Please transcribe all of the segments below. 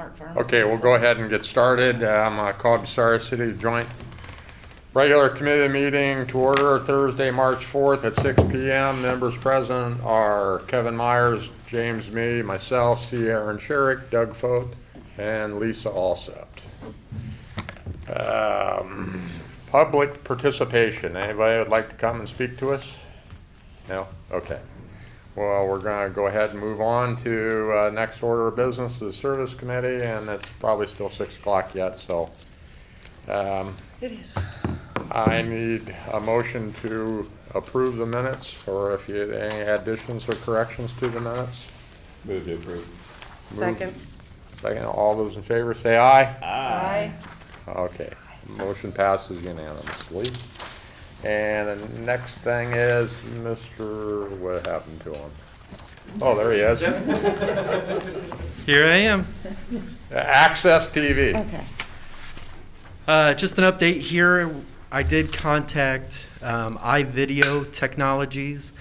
Walmart Pharmacy. Okay, we'll go ahead and get started. I'm going to call Bucyrus City Joint Regular Committee meeting to order Thursday, March 4th at 6 p.m. Members present are Kevin Myers, James Me, myself, C. Aaron Sherrick, Doug Fote, and Lisa Alsept. Public participation. Anybody would like to come and speak to us? No? Okay. Well, we're going to go ahead and move on to next order of business, the Service Committee, and it's probably still 6 o'clock yet, so It is. I need a motion to approve the minutes, or if you had any additions or corrections to the minutes. Move to approve. Second. Second, all those in favor say aye. Aye. Okay, motion passes unanimously. And the next thing is Mr. What happened to him? Oh, there he is. Here I am. Access TV. Okay. Just an update here. I did contact iVideo Technologies.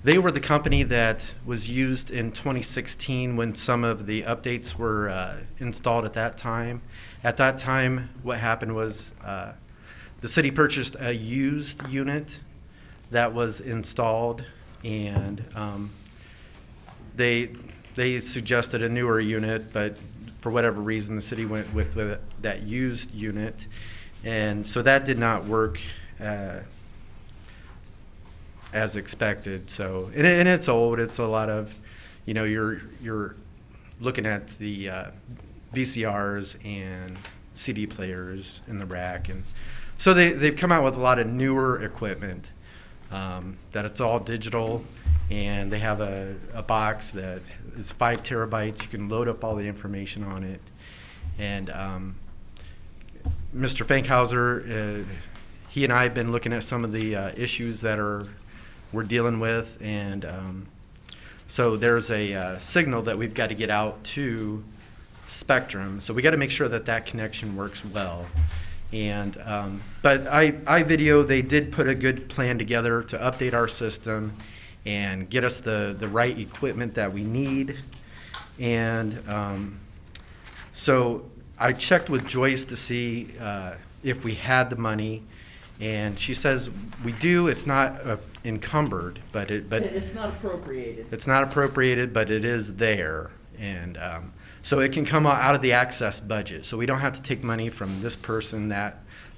They were the company that was used in 2016 when some of the updates were installed at that time. At that time, what happened was the city purchased a used unit that was installed, and they suggested a newer unit, but for whatever reason, the city went with that used unit, and so that did not work as expected. So, and it's old. It's a lot of, you're looking at the VCRs and CD players in the rack, and so they've come out with a lot of newer equipment that it's all digital, and they have a box that is 5 terabytes. You can load up all the information on it. And Mr. Fankhauser, he and I have been looking at some of the issues that we're dealing with, and so there's a signal that we've got to get out to Spectrum. So we got to make sure that connection works well. And but iVideo, they did put a good plan together to update our system and get us the right equipment that we need. And so I checked with Joyce to see if we had the money, and she says we do. It's not encumbered, but It's not appropriated. it's not appropriated, but it is there. And so it can come out of the access budget. So we don't have to take money from this person,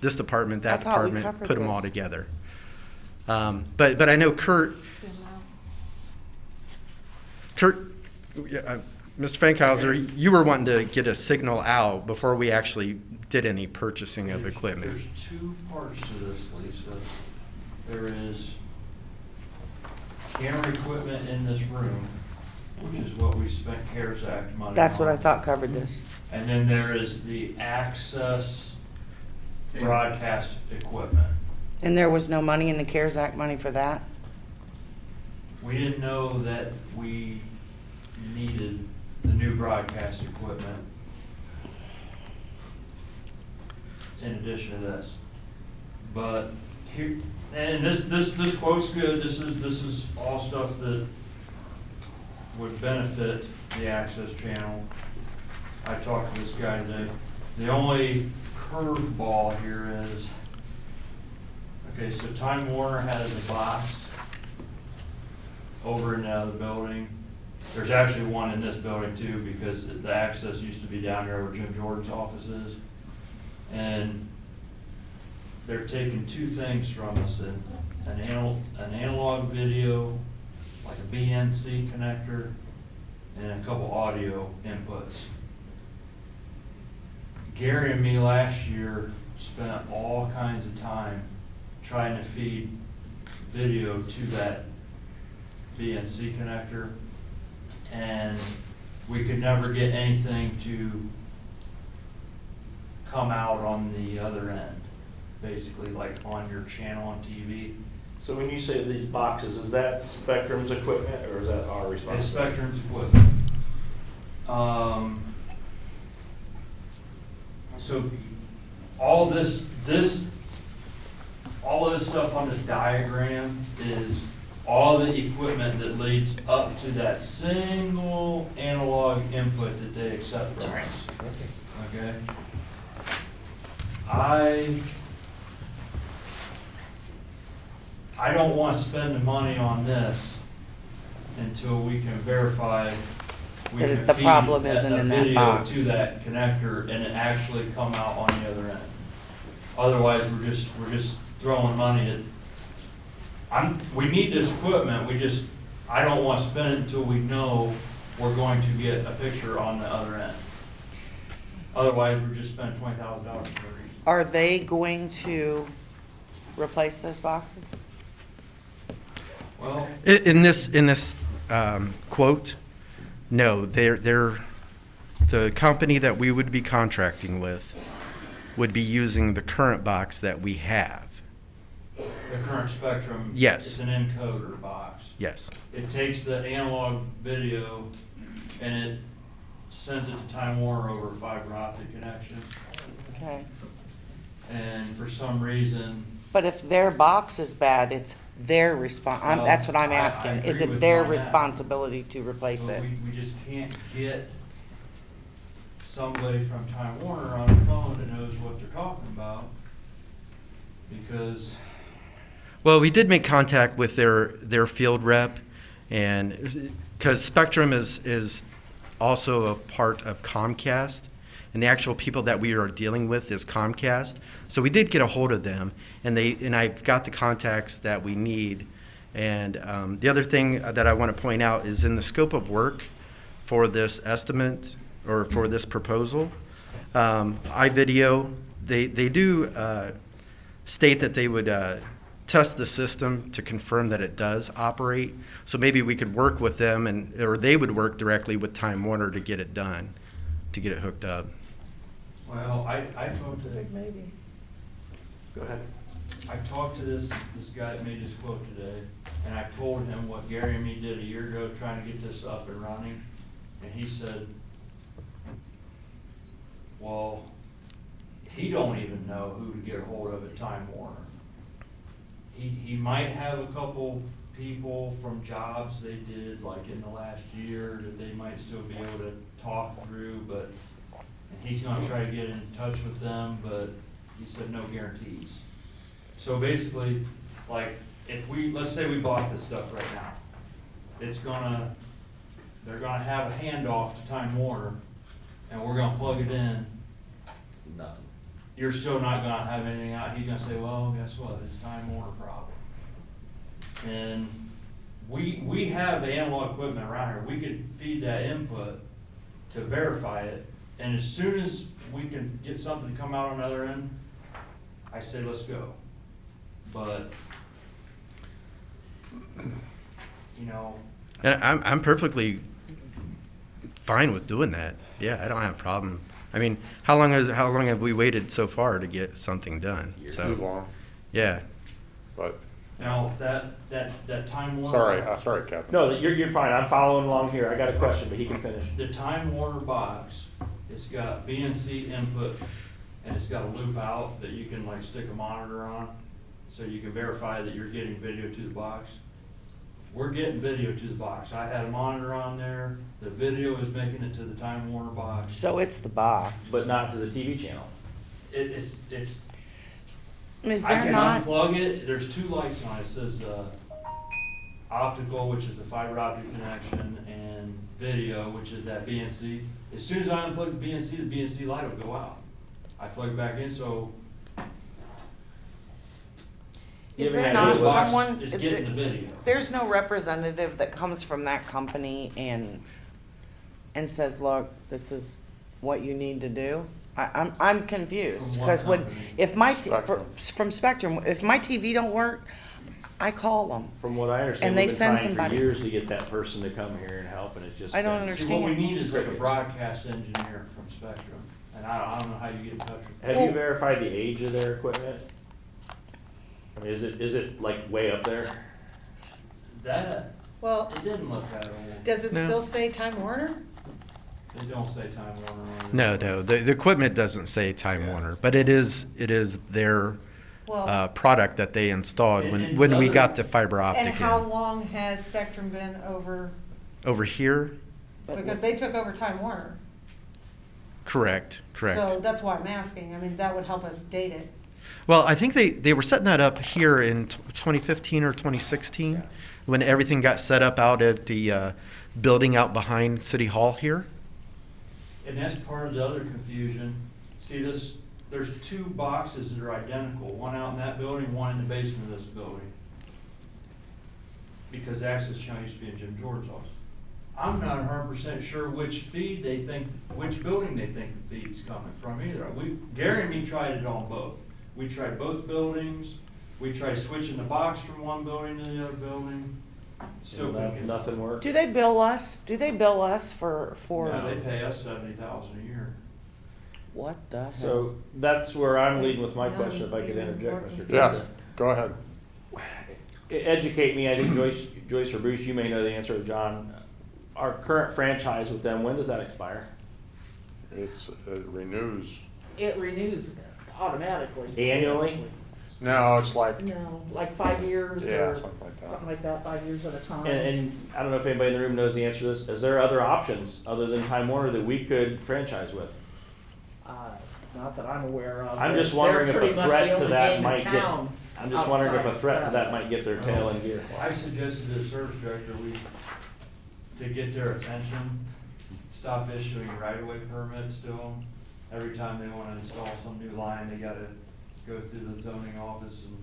this department, that department, put them all together. But I know Kurt, Mr. Fankhauser, you were wanting to get a signal out before we actually did any purchasing of equipment. There's 2 parts to this, Lisa. There is camera equipment in this room, which is what we spent CARES Act money on. That's what I thought covered this. And then there is the access broadcast equipment. And there was no money in the CARES Act money for that? We didn't know that we needed the new broadcast equipment in addition to this. But here, and this quote's good. This is all stuff that would benefit the access channel. I talked to this guy today. The only curveball here is, okay, so Time Warner has a box over in the other building. There's actually one in this building too, because the access used to be down there where Jim Jordan's office is. And they're taking 2 things from us, an analog video, like a BNC connector, and a couple audio inputs. Gary and me last year spent all kinds of time trying to feed video to that BNC connector, and we could never get anything to come out on the other end, basically like on your channel on TV. So when you say these boxes, is that Spectrum's equipment or is that our responsibility? It's Spectrum's equipment. So all this stuff on this diagram is all the equipment that leads up to that single analog input that they accept from us. Okay? I don't want to spend the money on this until we can verify we That can the feed problem isn't a in that video box. to that connector and it actually come out on the other end. Otherwise, we're just throwing money at. We need this equipment. I don't want to spend it until we know we're going to get a picture on the other end. Otherwise, we're just spending $20,000 for a reason. Are they going to replace those boxes? Well, In this quote, no, they're the company that we would be contracting with would be using the current box that we have. the current Spectrum. Yes. It's an encoder box. Yes. It takes the analog video and it sends it to Time Warner over a fiber optic connection. Okay. And for some reason, But if their box is bad, it's their Well, that's what I'm I asking. Is agree it with their you on that. responsibility to replace but it? we just can't get somebody from Time Warner on the phone that knows what they're talking about because Well, we did make contact with their field rep, and because Spectrum is also a part of Comcast, and the actual people that we are dealing with is Comcast. So we did get a hold of them, and I've got the contacts that we need. And the other thing that I want to point out is in the scope of work for this estimate or for this proposal, iVideo, they do state that they would test the system to confirm that it does operate. So maybe we could work with them, or they would work directly with Time Warner to get it done, to get it hooked up. well, I talked to Maybe. Go ahead. I talked to this guy that made this quote today, and I told him what Gary and me did a year ago trying to get this up and running, and he said, well, he don't even know who to get a hold of at Time Warner. He might have a couple people from jobs they did like in the last year that they might still be able to talk through, but and he's gonna try to get in touch with them, but he said no guarantees. So basically, like, let's say we bought this stuff right now, they're gonna have a handoff to Time Warner, and we're gonna plug it in. Nothing. You're still not gonna have anything out. He's gonna say, well, guess what? It's Time Warner problem. And we have analog equipment around here. We could feed that input to verify it, and as soon as we can get something to come out on the other end, I say, let's go. But, you know. And I'm perfectly fine with doing that. Yeah, I don't have a problem. I mean, how long have we waited so far to get something done? Too So, long, yeah. but, Now, that Time Warner. sorry, Kevin. No, you're fine. I'm following along here. I got a question, but he can finish. The Time Warner box, it's got BNC input, and it's got a loop out that you can like stick a monitor on, so you can verify that you're getting video to the box. We're getting video to the box. I had a monitor on there, the video is making it to the Time Warner box. So it's the box. But not to the TV channel. It's, Is I there can not? unplug it, there's two lights on it, it says, optical, which is a fiber optic connection, and video, which is that BNC. As soon as I unplug the BNC light will go out. I plug it back in, so. Is Giving there that not to the box someone? It's getting the video. There's no representative that comes from that company and says, look, this is what you need to do? I'm confused, From what because company? if Spectrum. from Spectrum, if my TV don't work, I call them. From what I understand, And they we've been send trying somebody. for years to get that person to come here and help, and it's just. I don't been- understand. See, what we need is like a Crickets. broadcast engineer from Spectrum, and I don't know how you get in touch with them. Have you Well- verified the age of their equipment? I mean, is it like way up there? That, Well, it didn't look that old. does it No. still say Time Warner? They don't say Time Warner on it. No, the equipment doesn't say Time Warner, but it is their Well- product that they installed And when we other- got the fiber optic And how in. long has Spectrum been over, Over here, because they took over Time Warner. correct. So that's why I'm asking. I mean, that would help us date it. Well, I think they were setting that up here in 2015 or 2016, when everything got set up out at the building out behind City Hall here. And that's part of the other confusion. See this, there's two boxes that are identical, one out in that building, one in the basement of this building. Because Access Channel used to be in Jim Jordan's office. I'm not 100% sure which building they think the feed's coming from either. Gary and me tried it on both. We tried both buildings, we tried switching the box from one building to the other building. Still couldn't get it. Nothing worked. Do they bill us? Do they bill us for? No, they pay us $70,000 a year. What the hell? So that's where I'm leading with my No, question, if I could they interject, didn't Mr. work. Chairman. Yes, go ahead. Educate me, I think Joyce or Bruce, you may know the answer, John. Our current franchise with them, when does that expire? It renews. It renews automatically. Annually? No, it's like, No, like 5 years yeah, or something like that. 5 years at a time. And I don't know if anybody in the room knows the answer to this. Is there other options other than Time Warner that we could franchise with? Not that I'm aware of. I'm just They're wondering if pretty a much threat the to only that game in might get, town I'm just wondering if a outside threat to that satellite. might get their tail in gear. Well, I suggested to the service director, to get their attention, stop issuing right-of-way permits to them. Every time they wanna install some new line, they gotta go through the zoning office, and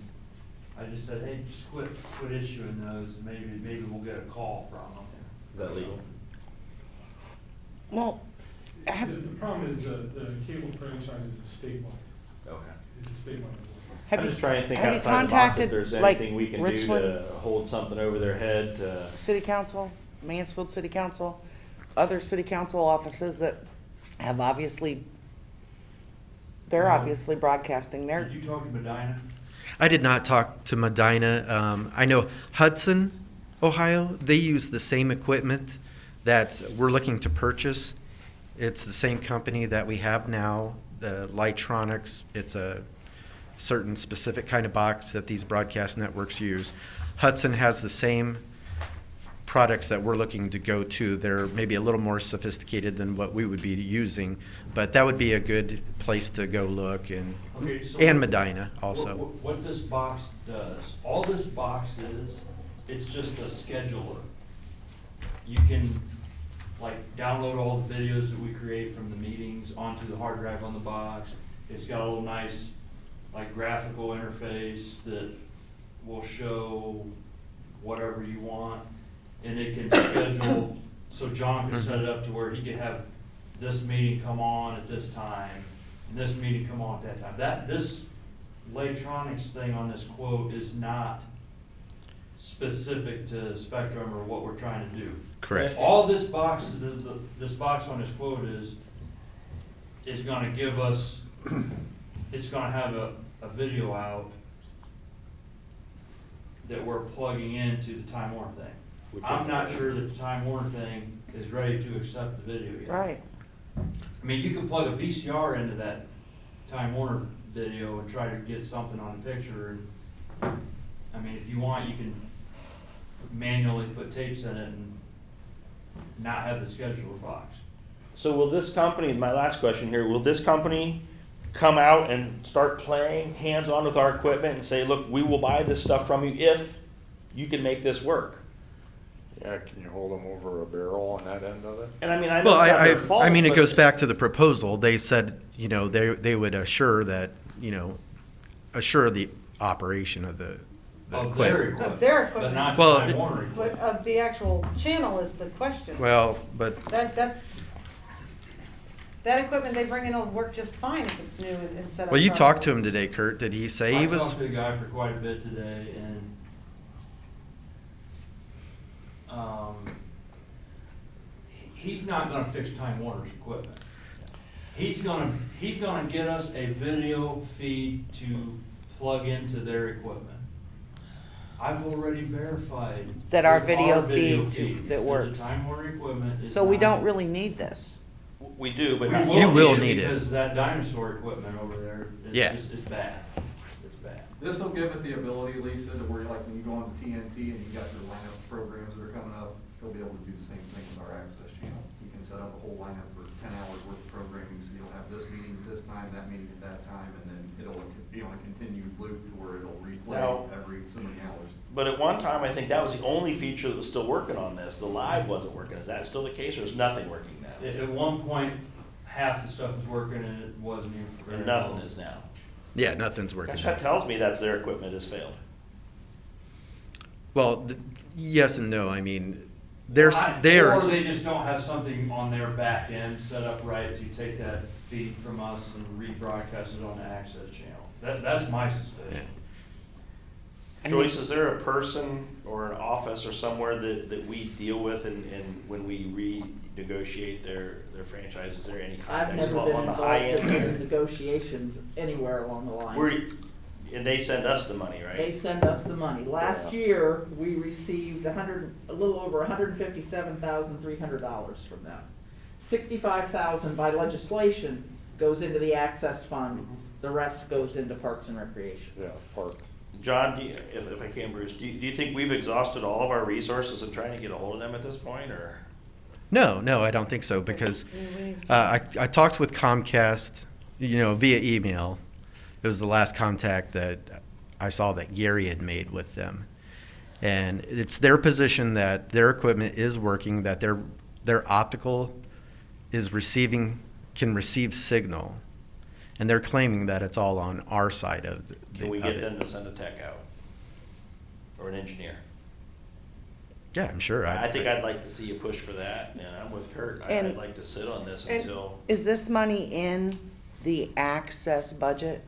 I just said, hey, just quit issuing those, and maybe we'll get a call from them. Is that legal? Well, The problem is the cable franchise is a statewide, Okay. it's a statewide. I'm just trying to think have you outside the box if contacted, there's like, anything we can do Richland? to hold something over their head to. City Council, Mansfield City Council, other city council offices that have obviously, they're obviously broadcasting their, Did you talk to Medina? I did not talk to Medina. I know Hudson, Ohio, they use the same equipment that we're looking to purchase. It's the same company that we have now, the Lightronics. It's a certain specific kind of box that these broadcast networks use. Hudson has the same products that we're looking to go to. They're maybe a little more sophisticated than what we would be using, but that would be a good place to go look, and Okay, so and Medina also. What this box does, all this box is, it's just a scheduler. You can like download all the videos that we create from the meetings onto the hard drive on the box. It's got a little nice like graphical interface that will show whatever you want, and it can schedule, so John can set it up to where he can have this meeting come on at this time, and this meeting come on at that time. This electronics thing on this quote is not specific to Spectrum or what we're trying to do. Correct. All this box on this quote is gonna give us, it's gonna have a video out that we're plugging into the Time Warner thing. I'm not sure that the Time Warner thing is ready to accept the video yet. right. I mean, you can plug a VCR into that Time Warner video and try to get something on the picture. I mean, if you want, you can manually put tapes in it and not have the scheduler box. So will this company, my last question here, will this company come out and start playing hands-on with our equipment and say, look, we will buy this stuff from you if you can make this work? Yeah, can you hold them over a barrel on that end of it? And I mean, I know Well, it's not their fault. I mean, it but- goes back to the proposal. They said, they would assure that, assure the operation of the Of their equipment. equipment. Of their But equipment. not Well, Time it- Warner But equipment. of the actual channel is the question. Well, but, That equipment they bring in will work just fine if it's new and set up. well, you properly. talked to him today, Kurt. Did he say he I was? talked to the guy for quite a bit today, and he's not gonna fix Time Warner's equipment. He's gonna get us a video feed to plug into their equipment. I've already verified. That our with video feed that the works. Time Warner equipment is So we not- don't really need this. We do, but We not. You will it need it. because that dinosaur equipment over there is Yeah. bad. It's bad. This will give it the ability, Lisa, to where like when you go on to TNT and you got your lineup of programs that are coming up, you'll be able to do the same thing with our access channel. You can set up a whole lineup for 10 hours worth of programming, so you'll have this meeting at this time, that meeting at that time, and then it'll be on a continued loop to where it'll replay Now- every so many hours. But at one time, I think that was the only feature that was still working on this. The live wasn't working. Is that still the case, or is nothing working now? At one point, half the stuff was working and it wasn't even for And very nothing long. is now. Yeah, nothing's working. Gosh, that tells me that's their equipment has failed. Well, yes and no. I mean, there's Or they just don't have something on their back end set up right to take that feed from us and rebroadcast it on the access channel. That's my suspicion. Joyce, is there a person or an office or somewhere that we deal with and when we renegotiate their franchise, is there any I've context never on been the high involved in end? negotiations anywhere along the line. And they send us the money, They right? send us the money. Last Yeah. year, we received a little over $157,300 from them. $65,000 by legislation goes into the access fund. The rest goes into Parks and Recreation. Yeah, park. John, if I can, Bruce, do you think we've exhausted all of our resources in trying to get a hold of them at this point, or? No, I don't think so, because I talked with Comcast, via email. It was the last contact that I saw that Gary had made with them. And it's their position that their equipment is working, that their optical can receive signal. And they're claiming that it's all on our side of the Can we of get it. them to send a tech out? Or an engineer? Yeah, I'm sure. I think I'd like to see a push for that, and I'm with Kurt. I'd And- like to sit on this And until, is this money in the access budget?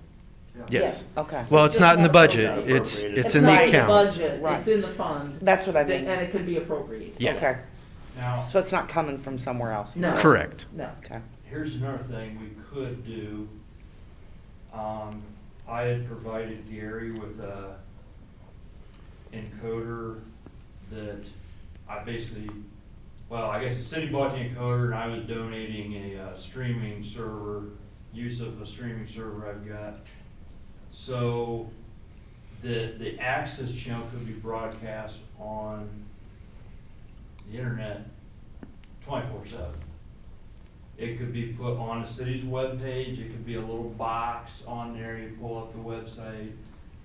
Yes. Okay, Well, it's not in the budget. appropriated. It's in the not in the account. budget, Right. it's in the fund. that's what I And mean. it could be appropriated. Yeah. Okay, Now, so it's not coming from somewhere else? No. Correct. No. Okay. here's another thing we could do. I had provided Gary with a encoder that I basically, I guess the city bought the encoder and I was donating a streaming server, use of a streaming server I've got. So the access channel could be broadcast on the internet 24/7. It could be put on the city's webpage, it could be a little box on there, you pull up the website,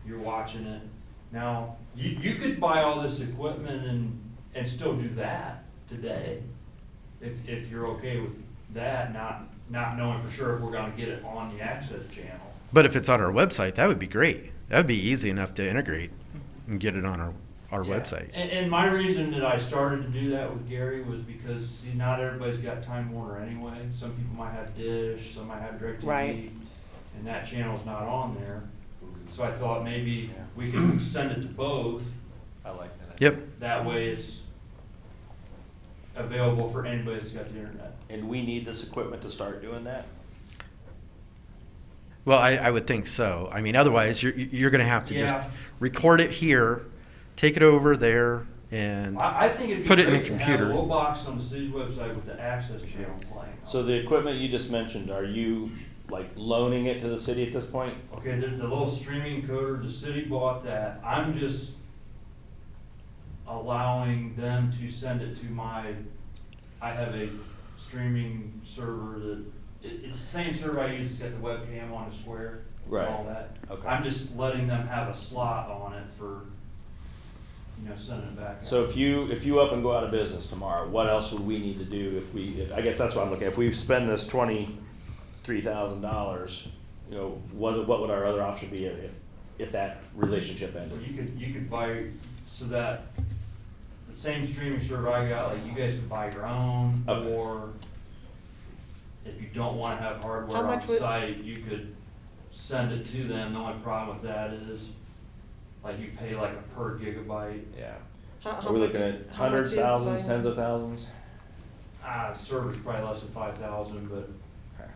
you're watching it. Now, you could buy all this equipment and still do that today, if you're okay with that, not knowing for sure if we're gonna get it on the access channel. But if it's on our website, that would be great. That would be easy enough to integrate and get it on our Yeah. website. And my reason that I started to do that with Gary was because, see, not everybody's got Time Warner anyway. Some people might have Dish, some might have DirecTV. Right. And that channel's not on there. So I thought maybe we could send it to both. I like that. Yep. That way it's available for anybody that's got the internet. And we need this equipment to start doing that? Well, I would think so. I mean, otherwise, you're going to have to just Yeah. record it here, take it over there, and I think it'd be Put it in great a to have computer. a little box on the city's website with the access channel playing. So the equipment you just mentioned, are you like loaning it to the city at this point? Okay, the little streaming encoder, the city bought that. I'm just allowing them to send it to I have a streaming server that, it's the same server I use, it's got the webcam on the square and Right. all that. Okay. I'm just letting them have a slot on it for, sending it back. So out. if you up and go out of business tomorrow, what else would we need to do I guess that's what I'm looking at. If we spend this $23,000, what would our other option be if that relationship ended? You could buy, so that, the same streaming server I got, like, you guys can buy your own, Okay. or if you don't wanna have How hardware on much would- site, you could send it to them. The only problem with that is, like, you pay like a per gigabyte. Yeah. How Are we much- looking at how much hundreds, is thousands, buying- tens of thousands? Server's probably less than 5,000, but, Okay.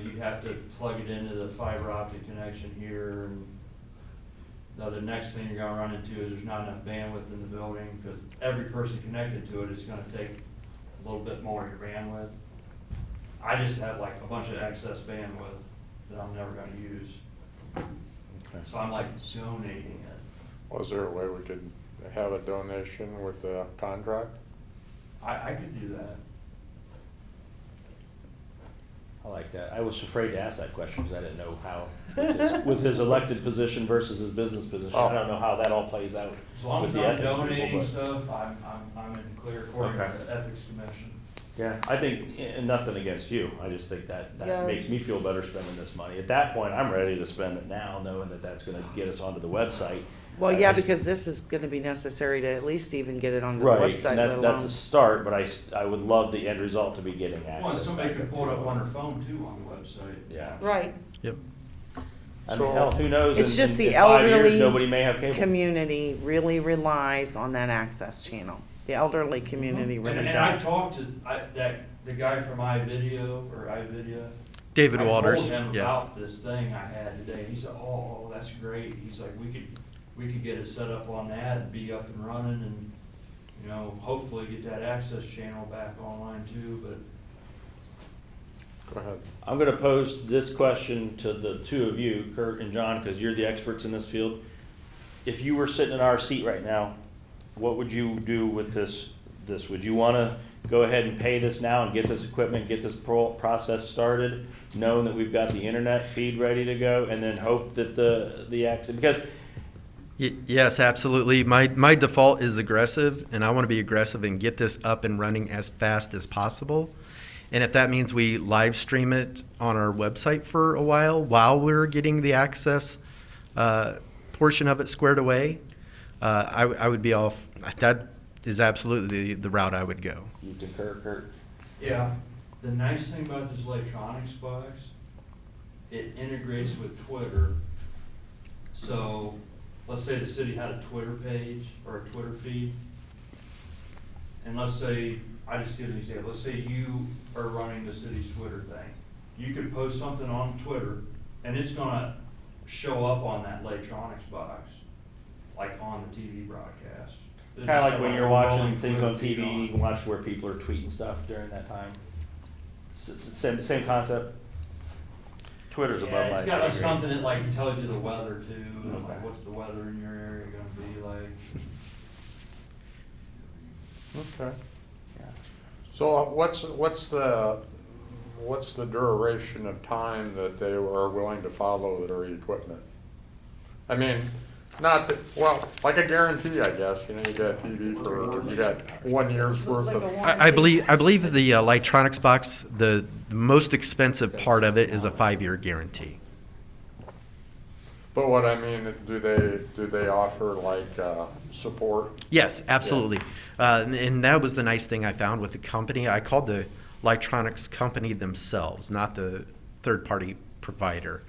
you have to plug it into the fiber optic connection here, and the next thing you're gonna run into is there's not enough bandwidth in the building, because every person connected to it is gonna take a little bit more of your bandwidth. I just have like a bunch of excess bandwidth that I'm never gonna use. So I'm like donating it. Was there a way we could have a donation with the contract? I could do that. I like that. I was afraid to ask that question because I didn't know how, with his elected position versus his business position, I don't know how that all plays out. As long with as the I'm ethics people, donating but- stuff, I'm in clear according Okay. to the Ethics Commission. Yeah, I think, and nothing against you, I just think that Yeah. makes me feel better spending this money. At that point, I'm ready to spend it now, knowing that that's gonna get us onto the website. Well, yeah, I just- because this is gonna be necessary to at least even get it onto the Right, website, and let that's alone. a start, but I would love the end result to be getting access. Well, somebody back could pull it up to on their phone too on the website. Yeah. Right. Yep. I mean, hell, who knows? It's just the in 5 years, elderly nobody may have cable. Community really relies on that access channel. The elderly community really And I does. talked to, the guy from iVideo, David I Waters, told him yes. about this thing I had today. He said, oh, that's great. He's like, we could get it set up on that and be up and running and, you know, hopefully get that access channel back online too, but Go ahead. I'm gonna pose this question to the two of you, Kurt and John, because you're the experts in this field. If you were sitting in our seat right now, what would you do with this? Would you wanna go ahead and pay this now and get this equipment, get this process started, knowing that we've got the internet feed ready to go, and then hope that the access, because Yes, absolutely. My default is aggressive, and I want to be aggressive and get this up and running as fast as possible. And if that means we live stream it on our website for a while we're getting the access portion of it squared away, I would be off. That is absolutely the route I would go. you concur, Kurt. yeah. The nice thing about this electronics box, it integrates with Twitter. So let's say the city had a Twitter page or a Twitter feed. And let's say, I just give an example, let's say you are running the city's Twitter thing. You could post something on Twitter and it's gonna show up on that electronics box, like on the TV broadcast. It'll Kinda just like have when a you're watching rolling things Twitter on feed TV, you can watch where people are tweeting stuff during that time. Same concept. Twitter's above Yeah, my it's got like pay grade. something that like tells you the weather too, and Okay. like what's the weather in your area gonna be like. Okay. So what's the duration of time that they are willing to follow their equipment? I mean, not that, well, like a guarantee, I guess, you know, you got TV for, you got 1 year's worth Like a of. warranty. I believe the electronics box, the most expensive part of it is a 5-year guarantee. But what I mean, do they offer like, support? Yes, absolutely. And that was the nice thing I found with the company. I called the electronics company themselves, not the third-party provider,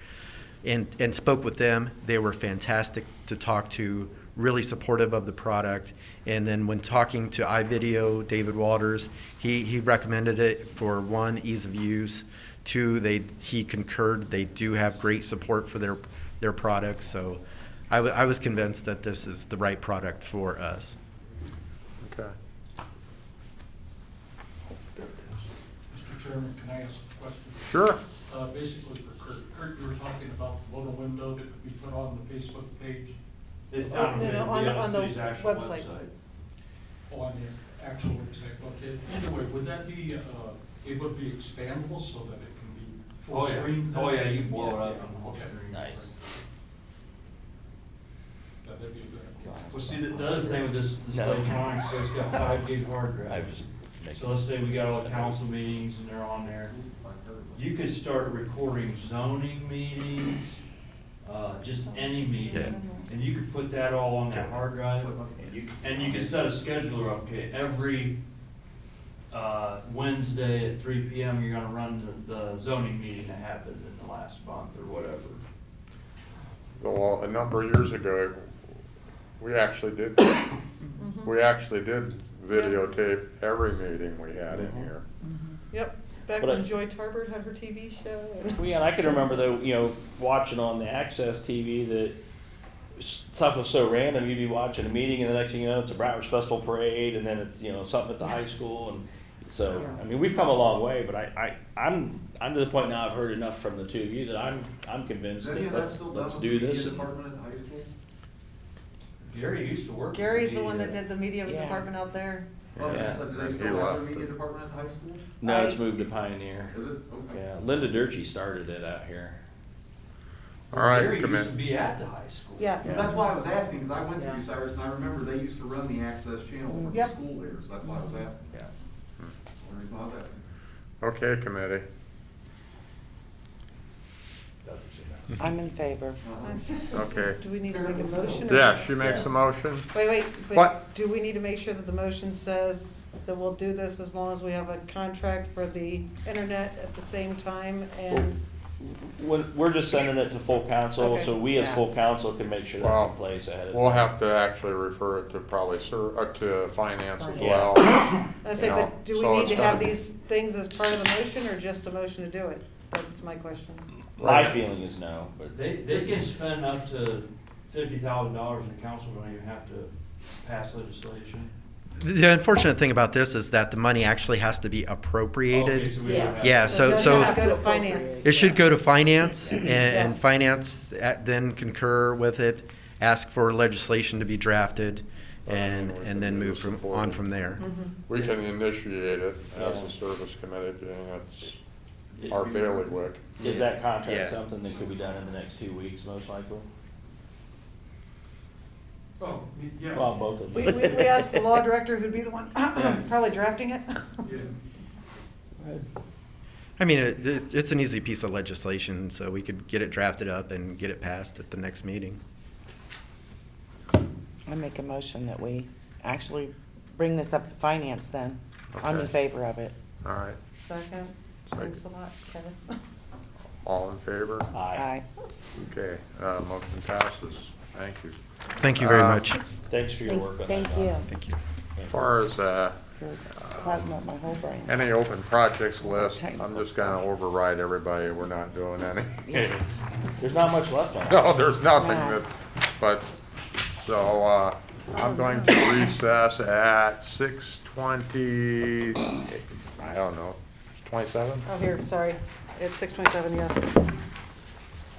and spoke with them. They were fantastic to talk to, really supportive of the product. And then when talking to iVideo, David Waters, he recommended it for 1, ease of use. 2, he concurred. They do have great support for their products. So I was convinced that this is the right product for us. Okay. Mr. Chairman, can I ask a question? Sure. Basically for Kurt, Kurt, you were talking about the little window that could be put on the Facebook page, It's down No, no, on on the the city's actual website. or on the actual website. Okay, anyway, would that be, able to be expandable so that it can be full Oh, yeah. screen? Oh, yeah, you blow it Yeah, up yeah, on the whole okay. screen. Nice. That'd be a good idea. Well, see, the other thing with this No. electronics, so it's got 5 gig hard I drive. was just making. So let's say we got all the council meetings and they're on there. You could start recording zoning meetings, just any meeting. And you could put that all on that hard drive. And you could set a scheduler up, okay, every, Wednesday at 3 PM, you're gonna run the zoning meeting that happened in the last month or whatever. Well, a number of years ago, we actually did videotape every meeting we had in here. Yep, back But when I- Joy Tarbert had her TV show. Well, yeah, and I can remember though, watching on the Access TV that stuff was so random. You'd be watching a meeting, and the next thing you know, it's a Browers Festival parade, and then it's something at the high school, and So, Yeah. I mean, we've come a long way, but I'm to the point now, I've heard enough from the two of you that I'm convinced Is any that of that still done let's with do the this. media and- department at the high school? Gary used to work. with Gary's the media. one that did the media Yeah. department out there. Oh, Yeah. do they He still have left their media it. department at the high school? No, it's moved to Pioneer. Is it? Okay. Yeah, Linda Durkee started it out here. All right, Gary come used in. to be at the high school. Yeah. Well, that's why I was asking, because I went to Yeah. Bucyrus, and I remember they used to run the access channel from the Yep. school there, so that's why I was asking. Yeah. Only reason I was asking. Okay, committee. I'm in favor. Okay. Do we need to make a motion? or- Yeah, she makes a motion. Wait, What? but do we need to make sure that the motion says that we'll do this as long as we have a contract for the internet at the same time and, We're just sending it to full council, Okay. so we as Yeah. full council can make sure that's Well, in place ahead of We'll time. have to actually refer it to probably to finance as Yeah. well. I say, You know, but do so we need it's to have gonna- these things as part of the motion or just the motion to do it? That's my question. My feeling is no, but They can spend up to $50,000 and the council don't even have to pass legislation. The unfortunate thing about this is that the money actually has to be Okay, appropriated. so we Yeah. don't have- Yeah, it so, doesn't so have to go to finance. it should go to finance and Yes. finance then concur with it, ask for legislation to be drafted and then move on from there. Mhm. We can initiate it as Yeah. a service committee, being it's our bailiwick. is that contract Yeah. something that could be done in the next 2 weeks, most likely? Oh, yeah. Well, both of We them. asked the law director who'd be the one probably drafting it. Yeah. I mean, it's an easy piece of legislation, so we could get it drafted up and get it passed at the next meeting. I make a motion that we actually bring this up to finance then. I'm in Okay. favor of it. All right, Second, thanks a lot, Kevin. all in favor? Aye. Okay, motion passes. Thank you. Thank you very Uh, much. Thanks for your work on that. Thank Don. you Thank you. As far as for clouding up my whole brain. any open projects list, I'm Technical just gonna stuff. override everybody. We're not doing any. Yeah. There's not much left on it. No, there's nothing No. that, but, so, I'm going to recess at 6:20, I don't know, 27? Oh, here, sorry. It's 6:27, yes.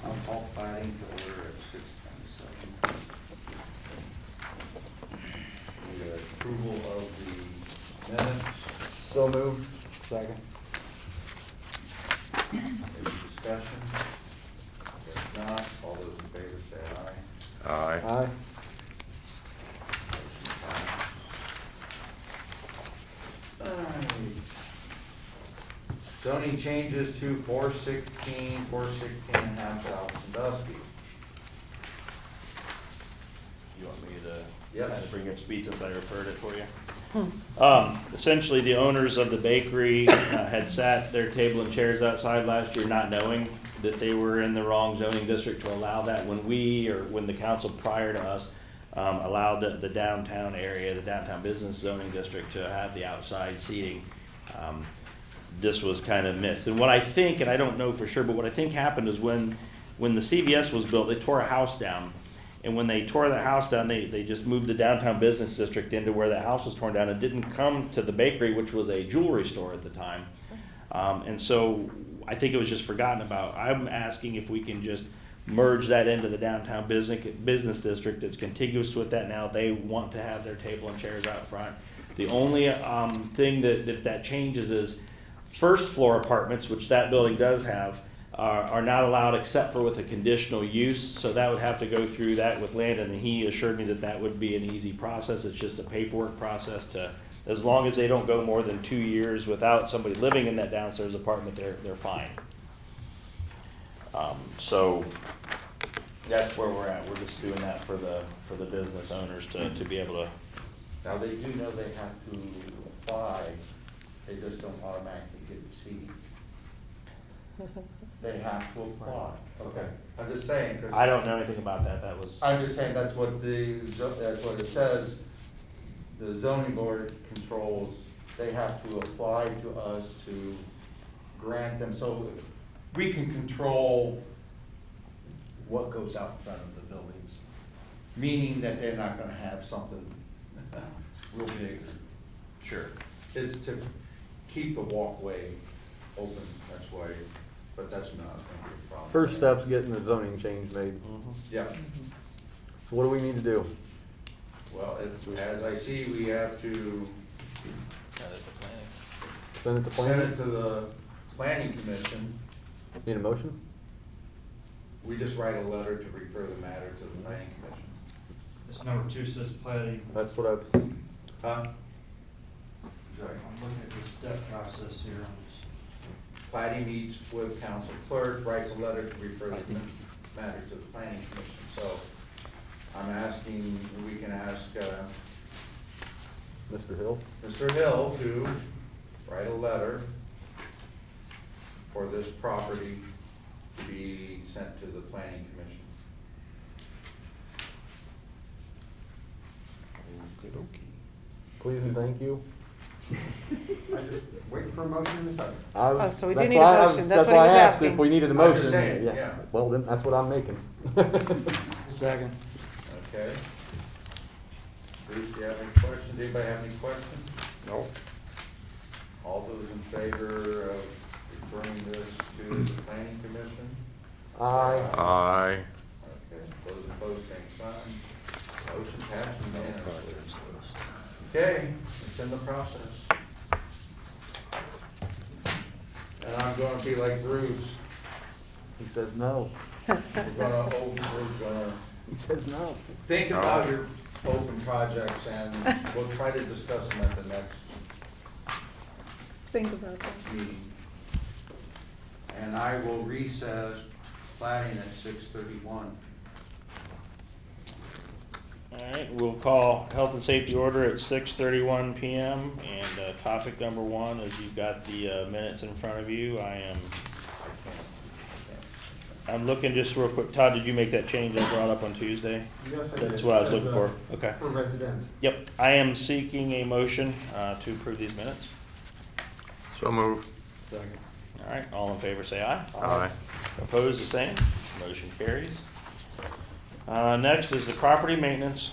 I'm all fighting to order at 6:27. The approval of the minutes. So moved. Second. Any discussion? If not, all those in favor say aye. Aye. Aye. Zoning changes to 416 and a half out Sandusky. You want me to Yes. kind of bring you up to speed since I referred it for you? Essentially, the owners of the bakery had sat their table and chairs outside last year not knowing that they were in the wrong zoning district to allow that when when the council prior to us allowed the downtown area, the downtown business zoning district to have the outside seating. This was kind of missed. And what I think, and I don't know for sure, but what I think happened is when the CVS was built, they tore a house down. And when they tore the house down, they just moved the downtown business district into where the house was torn down. It didn't come to the bakery, which was a jewelry store at the time. And so I think it was just forgotten about. I'm asking if we can just merge that into the downtown business district. It's contiguous with that now. They want to have their table and chairs out front. The only thing that changes is first floor apartments, which that building does have, are not allowed except for with a conditional use, so that would have to go through that with Landon, and he assured me that that would be an easy process. It's just a paperwork process to, as long as they don't go more than 2 years without somebody living in that downstairs apartment, they're fine. So that's where we're at. We're just doing that for the business owners to be able to. Now, they do know they have to apply, they just don't automatically get the seat. They have to apply, okay. I'm just saying, 'cause I don't know anything about that. That was. I'm just saying, that's what that's what it says. The zoning board controls, they have to apply to us to grant them, so we can control what goes out in front of the buildings. Meaning that they're not gonna have something real big. Sure. It's to keep the walkway open, that's why, but that's not gonna be a problem. First step's getting the zoning change made. Yeah, So what do we need to do? well, as I see, we have to Send it to send planning? it to the planning commission. Need a motion? We just write a letter to refer the matter to the planning commission. This number 2 says plating. That's what I, Huh? Sorry. I'm looking at the step process here on this. Plating meets with council clerk, writes a letter to refer the matter to the planning commission. So I'm asking, we can ask Mr. Hill? Mr. Hill to write a letter for this property to be sent to the planning commission. Please and thank you. Wait for a motion in a second. Oh, so we do That's need a why motion. That's what he why was I asked asking. if we needed a I'm motion. just saying, yeah. Well, then, that's what I'm making. Second. Okay? Bruce, do you have any questions? Anybody have any questions? No. All those in favor of referring this to the planning commission? Aye. Aye. Okay, those opposed, same sign. Motion passed unanimously. Okay, it's in the process. And I'm gonna be like Bruce, He says no. we're gonna He says no. think about your open projects and we'll try to discuss them at the next Think about that. meeting. And I will recess plating at 6:31. All right, we'll call health and safety order at 6:31 PM. And topic number 1 is you've got the minutes in front of you. I'm looking just real quick. Todd, did you make that change I brought up on Tuesday? Yes, I did. That's what I was looking for. Okay. For resident. Yep, I am seeking a motion to approve these minutes. So move. Second. All right, all in favor say aye. Aye. Opposed, the same. Motion carries. Next is the Property Maintenance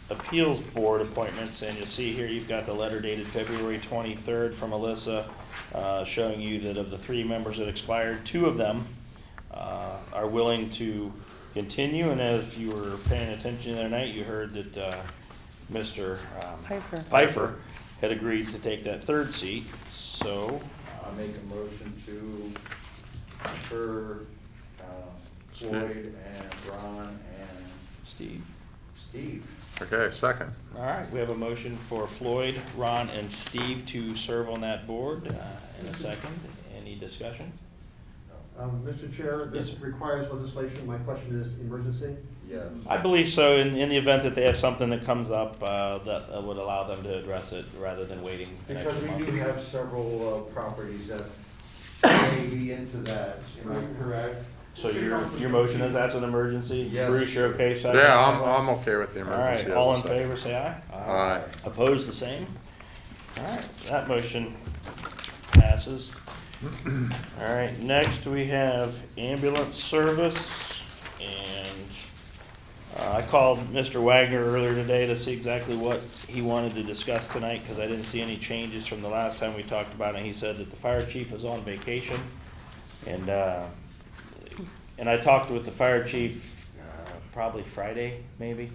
Appeals Board appointments, and you'll see here you've got the letter dated February 23rd from Alyssa, showing you that of the 3 members that expired, 2 of them are willing to continue, and if you were paying attention the other night, you heard that Mr. Pfeiffer had agreed to take that 3rd seat, so I make a motion to refer Floyd and Ron and Steve. Steve. Okay, second. All right, we have a motion for Floyd, Ron, and Steve to serve on that board in a second. Any discussion? Mr. Chair, this Yes, sir. requires legislation. My question is emergency. Yes. I believe so, in the event that they have something that comes up that would allow them to address it rather than waiting an Because extra we do month. have several properties that may be into that, am I correct? So your motion is that's an emergency? Yes. Bruce, you're okay? Second? Yeah, I'm okay with the All emergency. right, as all a in second. favor, say aye. Aye. Opposed, the same? All right, that motion passes. All right, next we have ambulance service, and I called Mr. Wagner earlier today to see exactly what he wanted to discuss tonight, because I didn't see any changes from the last time we talked about it. He said that the fire chief is on vacation, and I talked with the fire chief probably Friday, maybe.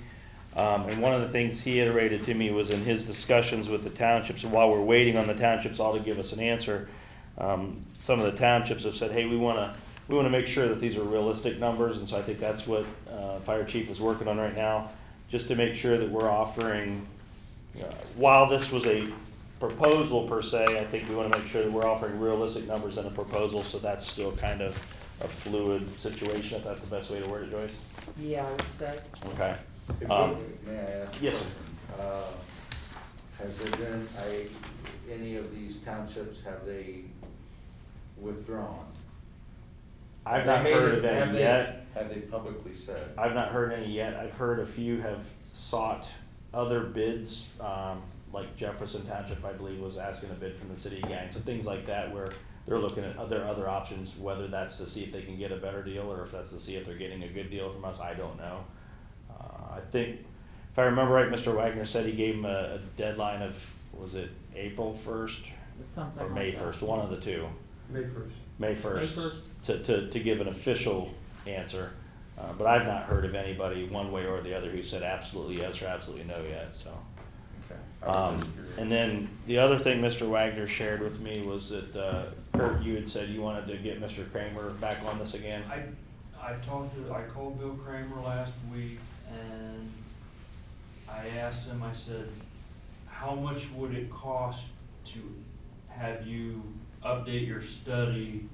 And one of the things he iterated to me was in his discussions with the townships, and while we're waiting on the townships all to give us an answer, some of the townships have said, hey, we want to make sure that these are realistic numbers, and so I think that's what fire chief is working on right now, just to make sure that we're offering, while this was a proposal per se, I think we want to make sure that we're offering realistic numbers in a proposal, so that's still kind of a fluid situation, if that's the best way to word it, Joyce. Yeah, I would say. Okay. May I ask? Yes, sir. Has there been, any of these townships, have they withdrawn? I've not heard of any yet. Have they publicly said? I've not heard any yet. I've heard a few have sought other bids, like Jefferson Township, I believe, was asking a bid from the city gang. So things like that where they're looking at other options, whether that's to see if they can get a better deal or if that's to see if they're getting a good deal from us, I don't know. I think, if I remember right, Mr. Wagner said he gave him a deadline of, was it April 1st? something or like May that. 1st, one of the two. May first. May 1st. May 1st. To give an official answer. But I've not heard of anybody, one way or the other, who said absolutely yes or absolutely no yet, so. Okay. I was just curious. And then the other thing Mr. Wagner shared with me was that, Kurt, you had said you wanted to get Mr. Kramer back on this again. I called Bill Kramer last week and I asked him, I said, how much would it cost to have you update your study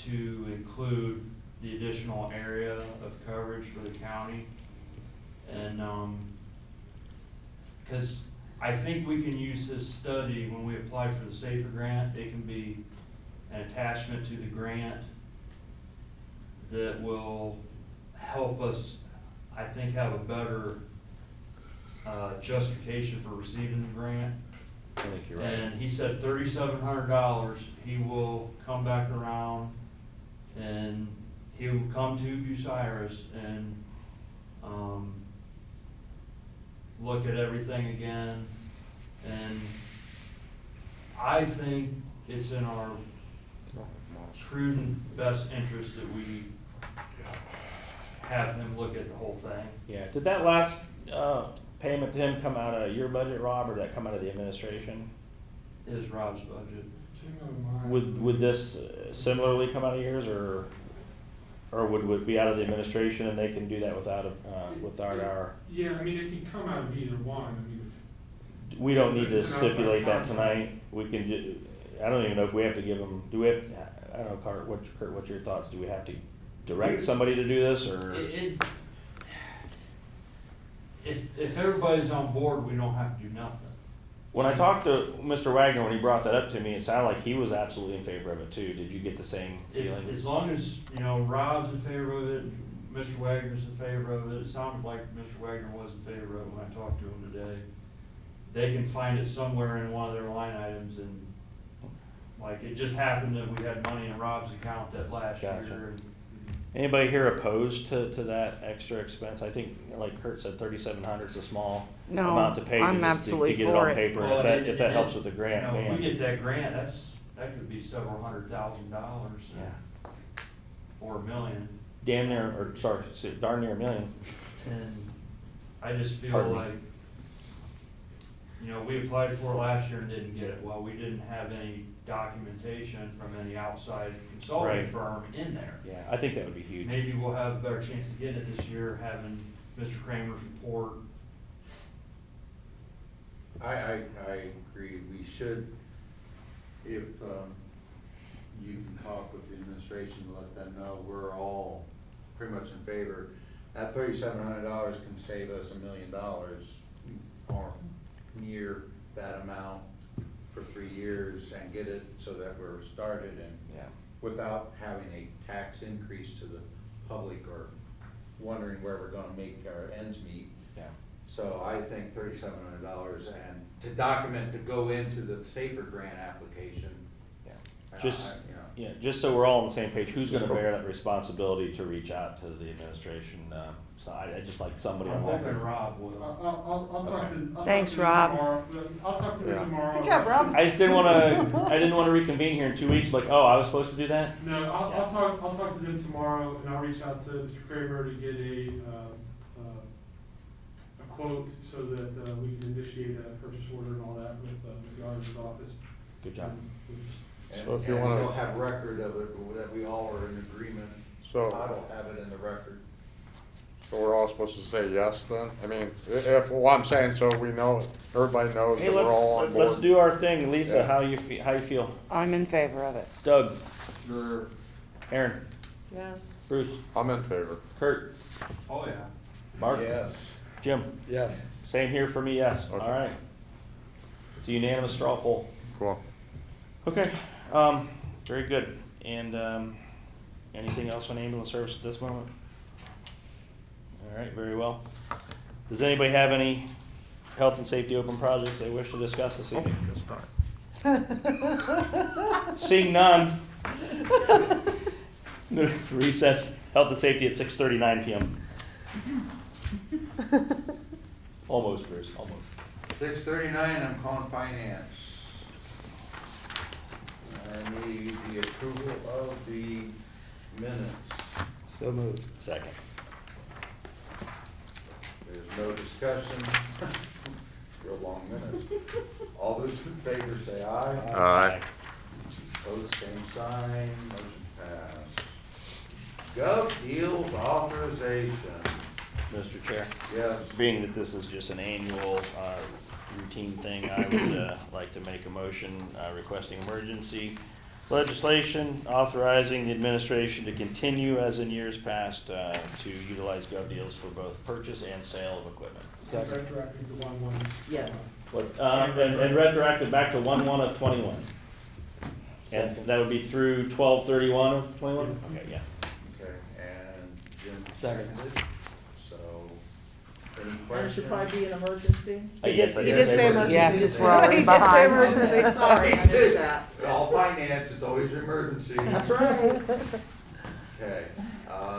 to include the additional area of coverage for the county? And, cause I think we can use his study when we apply for the SAFER grant. It can be an attachment to the grant that will help us, I think, have a better justification for receiving the grant. I think you're right. And he said $3,700, he will come back around and he will come to Bucyrus and, look at everything again. And I think it's in our prudent best interest that we have him look at the whole thing. Yeah, did that last, payment to him come out of your budget, Rob, or did that come out of the administration? Is Rob's budget. Would this similarly come out of yours, or would it be out of the administration and they can do that without our? Yeah, I mean, it can come out of either one, I mean. We don't need to It's an outside stipulate that contract. tonight. We can I don't even know if we have to give them, do we have, I don't know, Kurt, what's your thoughts? Do we have to direct somebody to do this, or? If everybody's on board, we don't have to do nothing. When I talked to Mr. Wagner, when he brought that up to me, it sounded like he was absolutely in favor of it too. Did you get the same feeling? As long as, Rob's in favor of it, Mr. Wagner's in favor of it, it sounded like Mr. Wagner was in favor of it when I talked to him today. They can find it somewhere in one of their line items, and like, it just happened that we had money in Rob's account that last Gotcha. year. And Anybody here opposed to that extra expense? I think, like Kurt said, 3,700 is a small No, amount to pay I'm to absolutely get it for on it. paper. Well, If that helps with the grant, If man. we get that grant, that could be several $100,000. Yeah. Or $1 million. Damn near, or sorry, darn near $1 million. And I just feel Pardon me. like, we applied for it last year and didn't get it. Well, we didn't have any documentation from any outside consulting Right. firm in there. Yeah, I think that would be huge. Maybe we'll have a better chance of getting it this year, having Mr. Kramer's report. I agree, we should, if, you can talk with the administration to let them know we're all pretty much in favor. That $3,700 can save us $1 million or near that amount for 3 years and get it so that we're started and Yeah. without having a tax increase to the public or wondering where we're gonna make our ends meet. Yeah. So I think $3,700 and to document, to go into the SAFER grant application. Yeah. and Just, I- yeah, just so we're all on the same page, who's gonna bear that responsibility to reach out to the administration? So I just like somebody I'm on that. hoping Rob will. I'll talk to. I'll Thanks, talk to them Rob. tomorrow. I'll talk to them Yeah. tomorrow. Good job, Rob. I just didn't wanna reconvene here in 2 weeks, like, oh, I was supposed to do that? No, I'll talk to them tomorrow, and I'll reach out to Mr. Kramer to get a quote so that we can initiate a purchase order and all that with the auditor's office. Good job. We'll just- And, So if you and wanna- we'll have record of it, that we all are in agreement. So- I don't have it in the record. So we're all supposed to say yes then? I mean, if, well, I'm saying, so we know, everybody knows Hey, that we're all on board. let's do our thing. Lisa, Yeah. how you feel? I'm in favor of it. Doug, Sure. Aaron, Yes. Bruce, I'm in favor. Kurt, Oh, yeah. Mark, Yes. Jim. Yes. Same here for me, yes. All Okay. right. It's a unanimous straw poll. Cool. Okay, very good. And, anything else on ambulance service at this moment? All right, very well. Does anybody have any health and safety open projects they wish to discuss this evening? Seeing none. Recess, health and safety at 6:39 PM. Almost, Bruce, almost. 6:39, I'm calling finance. I need the approval of the minutes. So moved. Second. There's no discussion. Real long minutes. All those in favor say aye. Aye. Opposed, same sign, motion passed. Gov deals authorization. Mr. Chair, Yes. being that this is just an annual routine thing, I would like to make a motion requesting emergency legislation authorizing the administration to continue as in years past to utilize gov deals for both purchase and sale of equipment. Retroactive to 1/1. Yes. And retroactive back to 1/1 of '21. And that would be through 12/31 of '21? Okay, yeah. Okay, and Jim Second. seconded. So, any And it questions? should probably be an emergency. Yes, I He did say emergency. Yes, we're already He did say behind. emergency. Sorry, I missed that. All finance, it's always an emergency. That's right. Okay,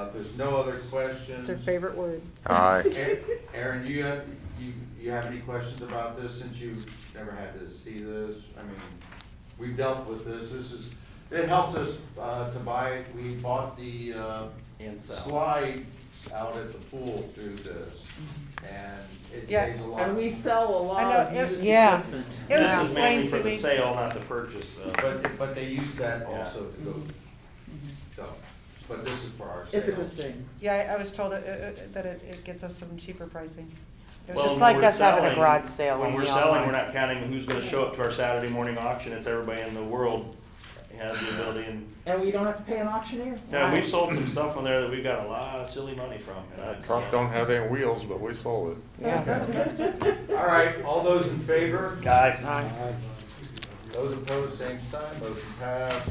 if there's no other questions. It's her favorite word. Aye. Aaron, you have any questions about this since you've never had to see this? I mean, we've dealt with this. It helps us to buy, we bought the And sell. slides out at the pool through this. And it Yeah, saves a lot. And we sell a lot I know, of it- used yeah. equipment. It was This is mainly explained for to the me. sale, not the purchase. But they use that Yeah. also to go, so, but this is for our sale. It's a good thing. Yeah, I was told that it gets us some cheaper pricing. It was Well, just when like we're us having a selling- garage sale When on we're the selling, online. we're not counting who's gonna show up to our Saturday morning auction, it's everybody in the world has the ability, and, And we don't have to pay an auctioneer. yeah, we've sold some stuff on there that we've got a lot of silly money from. and I- That truck don't have any wheels, but we sold it. Yeah. All right, all those in favor? Guy, Aye. Those opposed, same sign, motion passed.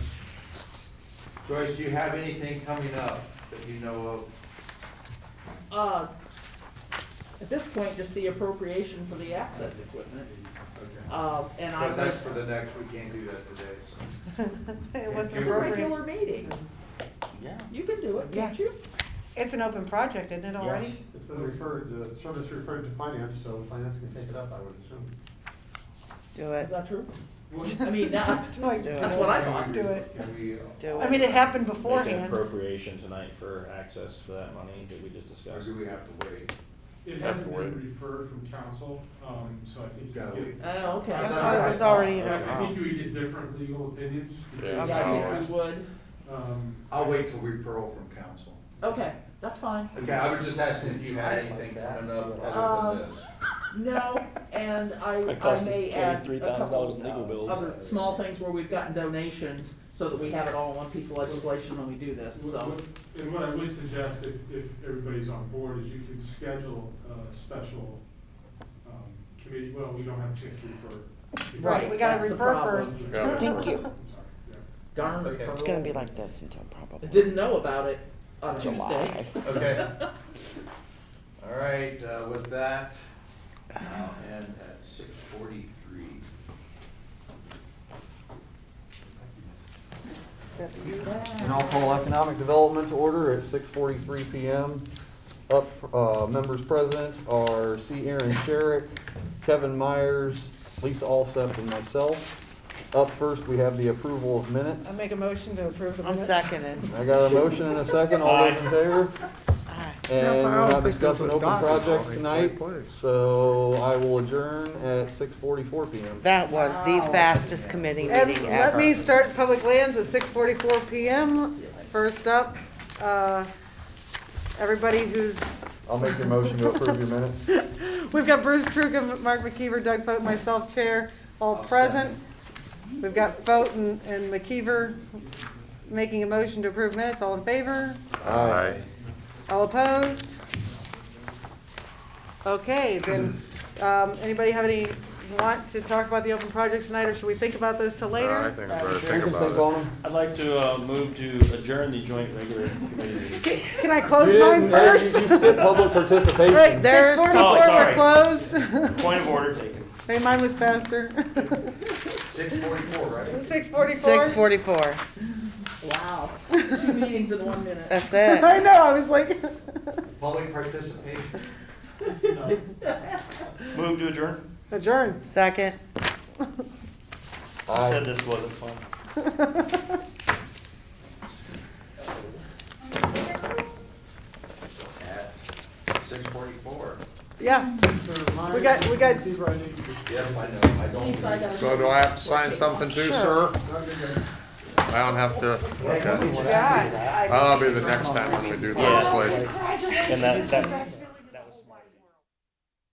Joyce, do you have anything coming up that you know of? At this point, just the appropriation for the access equipment. Okay. And I But would, that's for the next, we can't do that today, so. It wasn't It's a appropriate. regular meeting. yeah. You can do it, can't you? It's an open project, isn't it already? It's been referred, the service referred to finance, so finance can take it up, I would assume. Do Is it. that true? I mean, that's Do it. what I thought. Do it. Can we, Do I mean, it happened Make an beforehand. appropriation tonight for access for that money that we just or discussed. do we have to wait? It Have hasn't to been wait. referred from council, so I think you Gotta get, Oh, okay. I thought it was already in I our. think you would get different legal opinions. Yeah. Yeah, I think we would. I'll wait till referral from council. Okay, that's fine. Okay, I was just asking if you had anything coming up other than this. No, and I may add a couple other small things where we've gotten donations so that we have it all in one piece of legislation when we do this, so. And what I would suggest, if everybody's on board, is you could schedule a special committee, well, we don't have a chance to refer. Right, we gotta that's the refer problem. first. Yeah. Thank you. I'm sorry, yeah. Darn Okay. It's gonna be like this until probably. I didn't know about it on July. Tuesday. Okay. All right, with that, I'll end at 6:43. And I'll call economic development to order at 6:43 PM. Up, members present are C. Aaron Sherrick, Kevin Myers, Lisa Alsep, and myself. Up first, we have the approval of minutes. I make a motion to approve the I'm minutes. seconding. I got a motion and a second, all those in favor? Aye. And we're not discussing open projects tonight, so I will adjourn at 6:44 PM. That was the fastest committee And meeting let me ever. start public lands at 6:44 PM. First up, everybody who's, I'll make your motion to approve your minutes. we've got Bruce Trucca, Mark McKeever, Doug Fote, myself, chair, all I'll present. We've got Fote and McKeever making a motion to approve minutes. All in favor? Aye. All opposed? Okay, then, anybody have any, want to talk about the open projects tonight, or should we think about those till I later? think we better We think can think about on it. them. I'd like to move to adjourn the joint regular committee meeting. Can I close mine first? You skipped public Right, participation. There's 6:44, Oh, sorry. we're closed. Point of order taken. Hey, mine was faster. 6:44, right? 6:44? 6:44. Wow, 2 meetings in 1 minute. That's it. I know, I was like, Public participation. Move to adjourn? adjourn. Second. I said this wasn't fun. At 6:44. Yeah, we got, Yes, I know, I don't. Lisa, I gotta- So do I have to sign something too, sir? I don't have to, okay. God, That'll be the next time when we do the Yeah. legislation. And that,